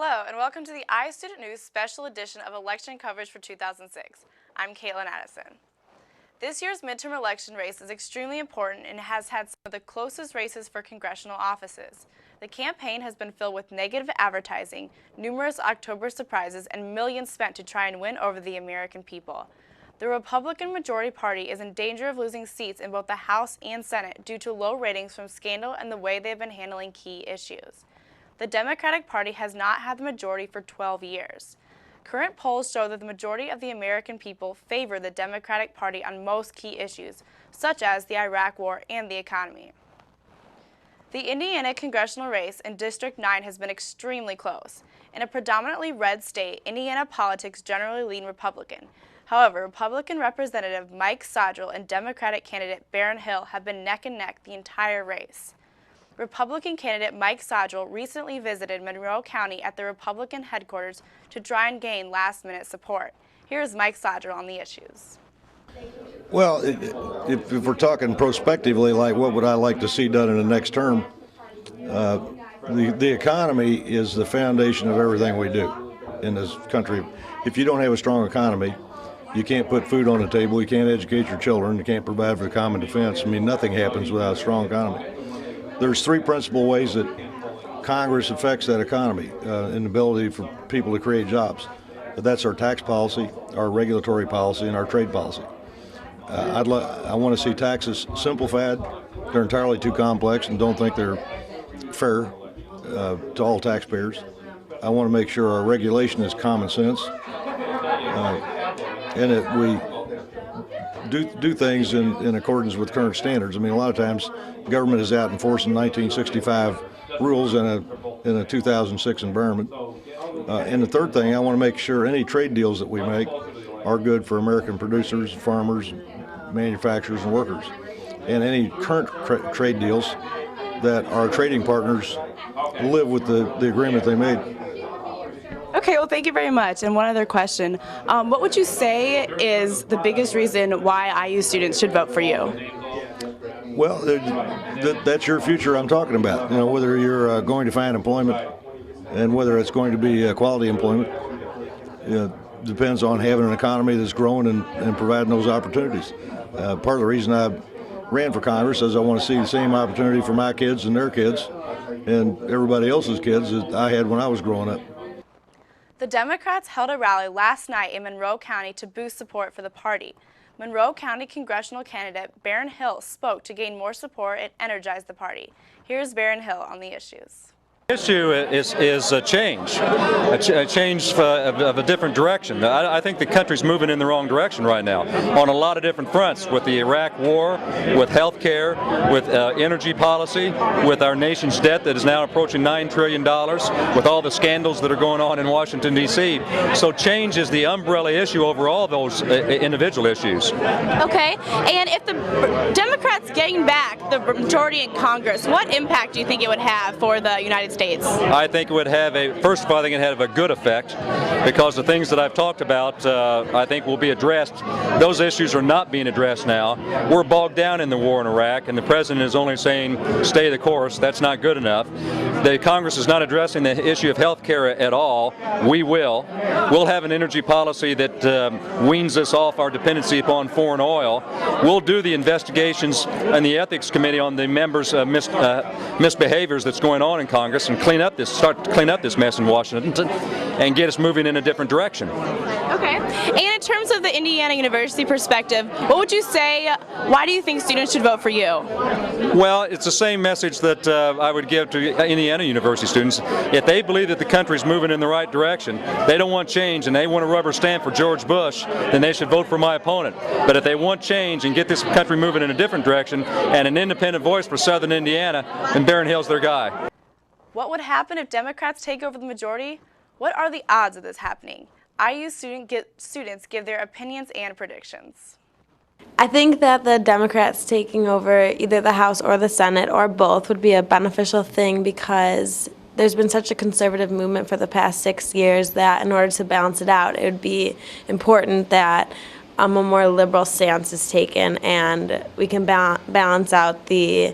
Hello, and welcome to the iStudent News special edition of election coverage for 2006. I'm Kaitlin Addison. This year's midterm election race is extremely important and has had some of the closest races for congressional offices. The campaign has been filled with negative advertising, numerous October surprises, and millions spent to try and win over the American people. The Republican majority party is in danger of losing seats in both the House and Senate due to low ratings from scandal and the way they've been handling key issues. The Democratic Party has not had the majority for 12 years. Current polls show that the majority of the American people favor the Democratic Party on most key issues, such as the Iraq War and the economy. The Indiana congressional race in District 9 has been extremely close. In a predominantly red state, Indiana politics generally lean Republican. However, Republican Representative Mike Sodrell and Democratic candidate Baron Hill have been neck and neck the entire race. Republican candidate Mike Sodrell recently visited Monroe County at the Republican headquarters to try and gain last-minute support. Here's Mike Sodrell on the issues. Well, if we're talking prospectively, like what would I like to see done in the next term, the economy is the foundation of everything we do in this country. If you don't have a strong economy, you can't put food on the table, you can't educate your children, you can't provide for the common defense. I mean, nothing happens without a strong economy. There's three principal ways that Congress affects that economy and the ability for people to create jobs. That's our tax policy, our regulatory policy, and our trade policy. I want to see taxes simplified. They're entirely too complex and don't think they're fair to all taxpayers. I want to make sure our regulation is common sense and that we do things in accordance with current standards. I mean, a lot of times government is out enforcing 1965 rules in a 2006 environment. And the third thing, I want to make sure any trade deals that we make are good for American producers, farmers, manufacturers, and workers. And any current trade deals that our trading partners live with the agreement they made. Okay, well, thank you very much. And one other question. What would you say is the biggest reason why IU students should vote for you? Well, that's your future I'm talking about. You know, whether you're going to find employment and whether it's going to be quality employment, depends on having an economy that's growing and providing those opportunities. Part of the reason I ran for Congress is I want to see the same opportunity for my kids and their kids and everybody else's kids that I had when I was growing up. The Democrats held a rally last night in Monroe County to boost support for the party. Monroe County congressional candidate Baron Hill spoke to gain more support and energize the party. Here's Baron Hill on the issues. The issue is a change of a different direction. I think the country's moving in the wrong direction right now on a lot of different fronts, with the Iraq War, with health care, with energy policy, with our nation's debt that is now approaching $9 trillion, with all the scandals that are going on in Washington, D.C. So change is the umbrella issue over all those individual issues. Okay, and if the Democrats gain back the majority in Congress, what impact do you think it would have for the United States? I think it would have first of all, I think it would have a good effect, because the things that I've talked about, I think will be addressed. Those issues are not being addressed now. We're bogged down in the war in Iraq, and the president is only saying, stay the course. That's not good enough. The Congress is not addressing the issue of health care at all. We will. We'll have an energy policy that weans us off our dependency upon foreign oil. We'll do the investigations and the ethics committee on the members' misbehaviors that's going on in Congress, and start to clean up this mess in Washington and get us moving in a different direction. Okay. And in terms of the Indiana University perspective, what would you say, why do you think students should vote for you? Well, it's the same message that I would give to Indiana University students. If they believe that the country's moving in the right direction, they don't want change, and they want a rubber stamp for George Bush, then they should vote for my opponent. But if they want change and get this country moving in a different direction and an independent voice for Southern Indiana, then Baron Hill's their guy. What would happen if Democrats take over the majority? What are the odds of this happening? IU students give their opinions and predictions. I think that the Democrats taking over either the House or the Senate or both would be a beneficial thing, because there's been such a conservative movement for the past 6 years that in order to balance it out, it would be important that a more liberal stance is taken and we can balance out the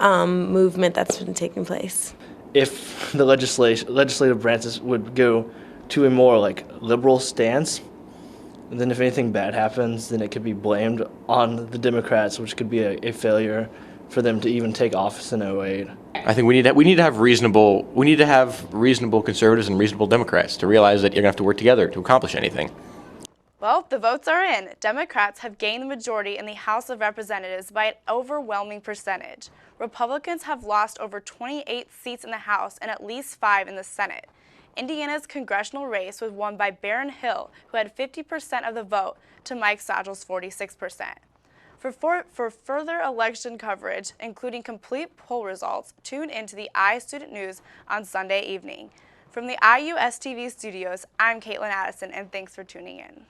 movement that's been taking place. if the legislative branches would go to a more like liberal stance, then if anything bad happens, then it could be blamed on the Democrats, which could be a failure for them to even take office in '08. I think we need to have reasonable conservatives and reasonable Democrats to realize that you're gonna have to work together to accomplish anything. Well, the votes are in. Democrats have gained the majority in the House of Representatives by an overwhelming percentage. Republicans have lost over 28 seats in the House and at least 5 in the Senate. Indiana's congressional race was won by Barron Hill, who had 50% of the vote, to Mike Sagel's 46%. For further election coverage, including complete poll results, tune into the iStudent News on Sunday evening. From the IUSTV studios, I'm Kaitlin Addison, and thanks for tuning in.